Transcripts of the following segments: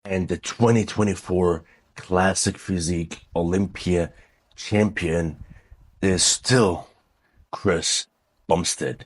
and the 2024 Classic Physique Olympia champion is still Chris Bumstead.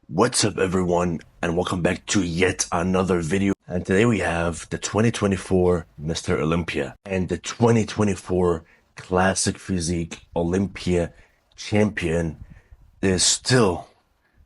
What's up everyone, and welcome back to yet another video. And today we have the 2024 Mr. Olympia and the 2024 Classic Physique Olympia champion is still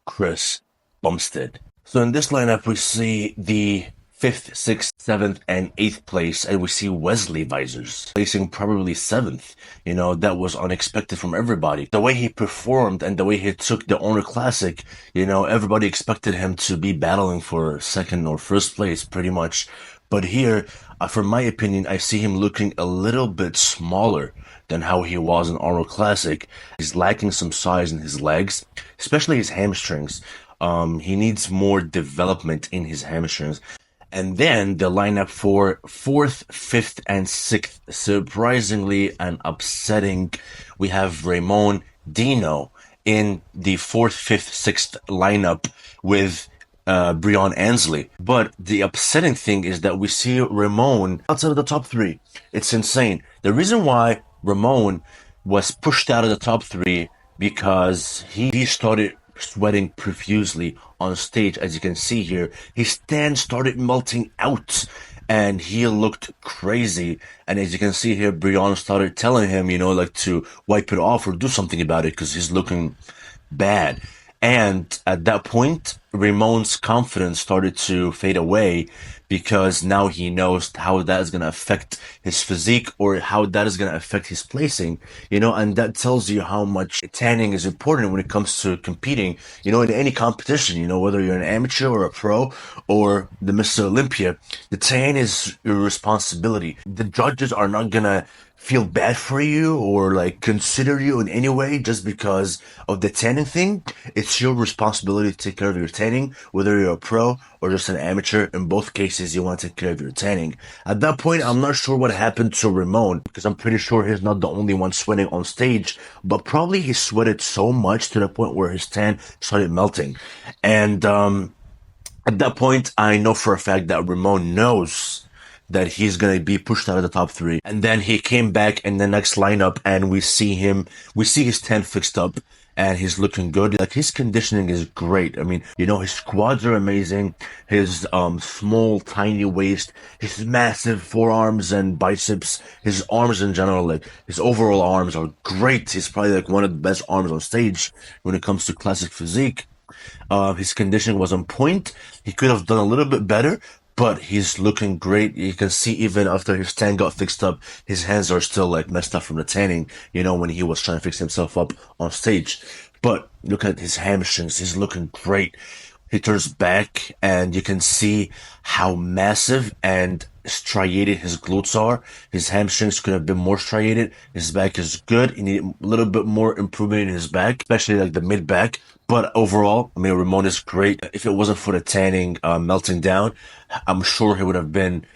Chris Bumstead. So in this lineup we see the 5th, 6th, 7th, and 8th place, and we see Wesley Visors placing probably 7th. You know, that was unexpected from everybody. The way he performed and the way he took the Honor Classic, you know, everybody expected him to be battling for 2nd or 1st place pretty much. But here, from my opinion, I see him looking a little bit smaller than how he was in Honor Classic. He's lacking some size in his legs, especially his hamstrings. He needs more development in his hamstrings. And then the lineup for 4th, 5th, and 6th, surprisingly and upsetting, we have Ramon Dino in the 4th, 5th, 6th lineup with Breon Ansley. But the upsetting thing is that we see Ramon outside of the top 3. It's insane. The reason why Ramon was pushed out of the top 3 because he started sweating profusely on stage. As you can see here, his stand started melting out and he looked crazy. And as you can see here, Breon started telling him, you know, like to wipe it off or do something about it because he's looking bad. And at that point, Ramon's confidence started to fade away because now he knows how that is going to affect his physique or how that is going to affect his placing, you know, and that tells you how much tanning is important when it comes to competing, you know, in any competition, you know, whether you're an amateur or a pro or the Mr. Olympia, the tan is your responsibility. The judges are not going to feel bad for you or like consider you in any way just because of the tanning thing. It's your responsibility to take care of your tanning, whether you're a pro or just an amateur. In both cases, you want to take care of your tanning. At that point, I'm not sure what happened to Ramon because I'm pretty sure he's not the only one sweating on stage, but probably he sweated so much to the point where his tan started melting. And at that point, I know for a fact that Ramon knows that he's going to be pushed out of the top 3. And then he came back in the next lineup and we see his tan fixed up and he's looking good. Like his conditioning is great. I mean, you know, his quads are amazing. His small, tiny waist, his massive forearms and biceps, his arms in general, like his overall arms are great. He's probably like one of the best arms on stage when it comes to classic physique. His conditioning was on point. He could have done a little bit better, but he's looking great. You can see even after his tan got fixed up, his hands are still like messed up from the tanning, you know, when he was trying to fix himself up on stage. But look at his hamstrings. He's looking great. He turns back and you can see how massive and striated his glutes are. His hamstrings could have been more striated. His back is good. He needed a little bit more improvement in his back, especially like the mid back. But overall, I mean, Ramon is great. If it wasn't for the tanning melting down, I'm sure he would have been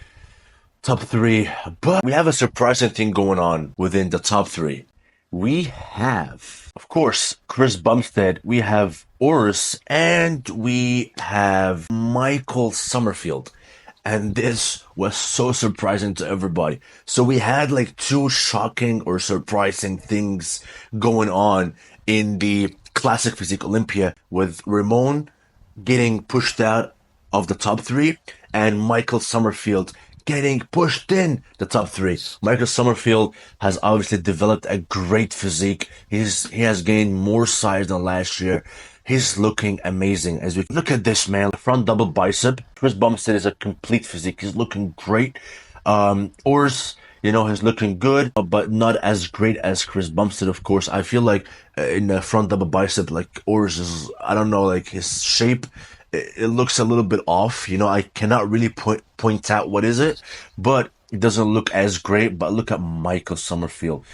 top 3. But we have a surprising thing going on within the top 3. We have, of course, Chris Bumstead, we have Oris, and we have Michael Summerfield. And this was so surprising to everybody. So we had like 2 shocking or surprising things going on in the classic physique Olympia with Ramon getting pushed out of the top three and Michael Summerfield getting pushed in the top three. Michael Summerfield has obviously developed a great physique. He has gained more size than last year. He's looking amazing. As we look at this man, front double bicep. Chris Bumstead is a complete physique. He's looking great. Ors, he's looking good, but not as great as Chris Bumstead, of course. I feel like in the front double bicep, like Ors is, I don't know, like his shape, it looks a little bit off. I cannot really point out what is it, but it doesn't look as great. But look at Michael Summerfield.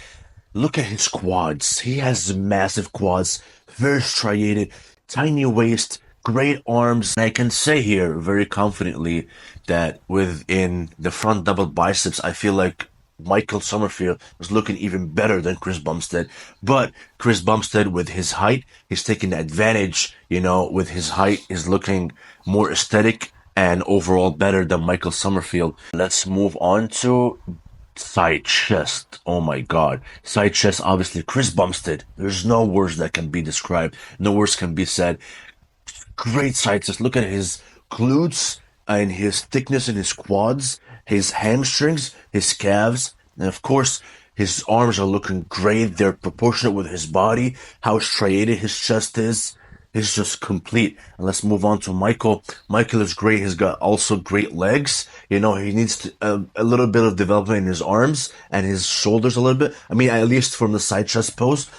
Look at his quads. He has massive quads, very striated, tiny waist, great arms. And I can say here very confidently that within the front double biceps, I feel like Michael Summerfield was looking even better than Chris Bumstead. But Chris Bumstead, with his height, he's taking advantage, with his height, is looking more aesthetic and overall better than Michael Summerfield. Let's move on to side chest. Oh my God. Side chest, obviously, Chris Bumstead. There's no words that can be described. No words can be said. Great side chest. Look at his glutes and his thickness in his quads, his hamstrings, his calves, and of course, his arms are looking great. They're proportionate with his body, how striated his chest is. He's just complete. And let's move on to Michael. Michael is great. He's got also great legs. He needs a little bit of development in his arms and his shoulders a little bit. I mean, at least from the side chest pose,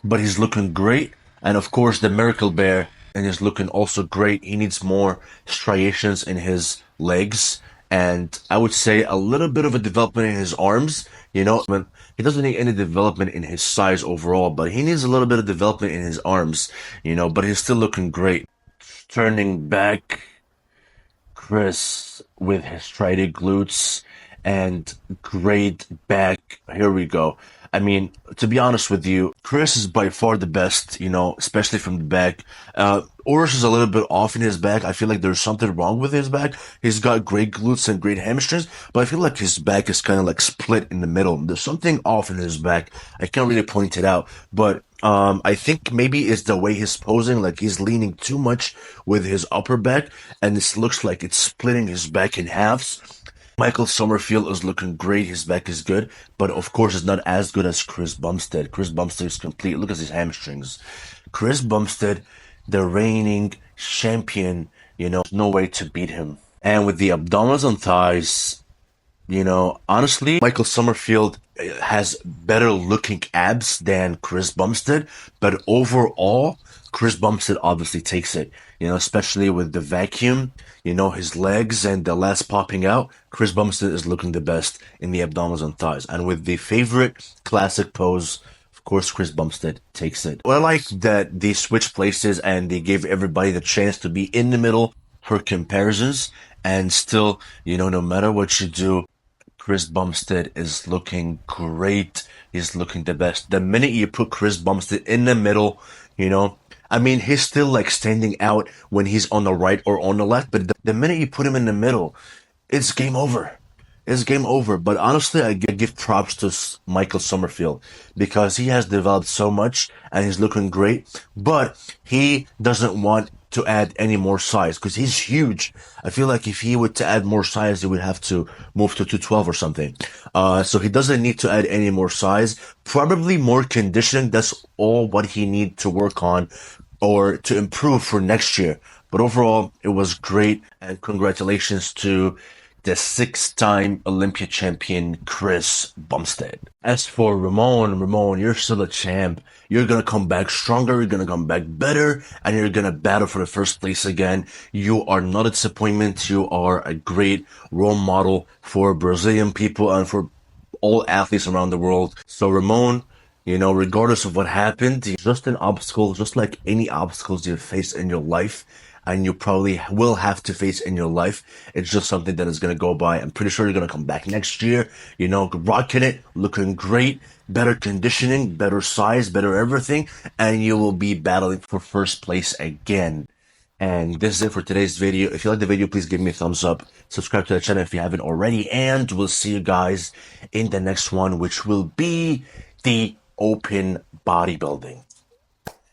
but he's looking great. And of course, the Miracle Bear, and he's looking also great. He needs more striations in his legs, and I would say a little bit of a development in his arms. He doesn't need any development in his size overall, but he needs a little bit of development in his arms, but he's still looking great. Turning back, Chris with his striated glutes and great back. Here we go. I mean, to be honest with you, Chris is by far the best, especially from the back. Oris is a little bit off in his back. I feel like there's something wrong with his back. He's got great glutes and great hamstrings, but I feel like his back is kind of like split in the middle. There's something off in his back. I can't really point it out, but I think maybe it's the way he's posing, like he's leaning too much with his upper back, and this looks like it's splitting his back in halves. Michael Summerfield is looking great. His back is good, but of course it's not as good as Chris Bumstead. Chris Bumstead is complete. Look at his hamstrings. Chris Bumstead, the reigning champion, no way to beat him. And with the abdominals and thighs, honestly, Michael Summerfield has better looking abs than Chris Bumstead, but overall, Chris Bumstead obviously takes it, especially with the vacuum, his legs and the lats popping out. Chris Bumstead is looking the best in the abdominals and thighs. And with the favorite classic pose, of course, Chris Bumstead takes it. Well, I like that they switched places and they gave everybody the chance to be in the middle for comparisons. And still, no matter what you do, Chris Bumstead is looking great. He's looking the best. The minute you put Chris Bumstead in the middle, I mean, he's still like standing out when he's on the right or on the left, but the minute you put him in the middle, it's game over. It's game over. But honestly, I give props to Michael Summerfield because he has developed so much and he's looking great, but he doesn't want to add any more size because he's huge. I feel like if he were to add more size, he would have to move to 212 or something. So he doesn't need to add any more size. Probably more conditioning. That's all what he needs to work on or to improve for next year. But overall, it was great. And congratulations to the 6-time Olympia champion, Chris Bumstead. As for Ramon, you're still a champ. You're going to come back stronger. You're going to come back better. And you're going to battle for the first place again. You are not a disappointment. You are a great role model for Brazilian people and for all athletes around the world. So Ramon, regardless of what happened, it's just an obstacle, just like any obstacles you face in your life. And you probably will have to face in your life. It's just something that is going to go by. I'm pretty sure you're going to come back next year, rocking it, looking great, better conditioning, better size, better everything, and you will be battling for first place again. And this is it for today's video. If you like the video, please give me a thumbs up. Subscribe to the channel if you haven't already, and we'll see you guys in the next one, which will be the open bodybuilding.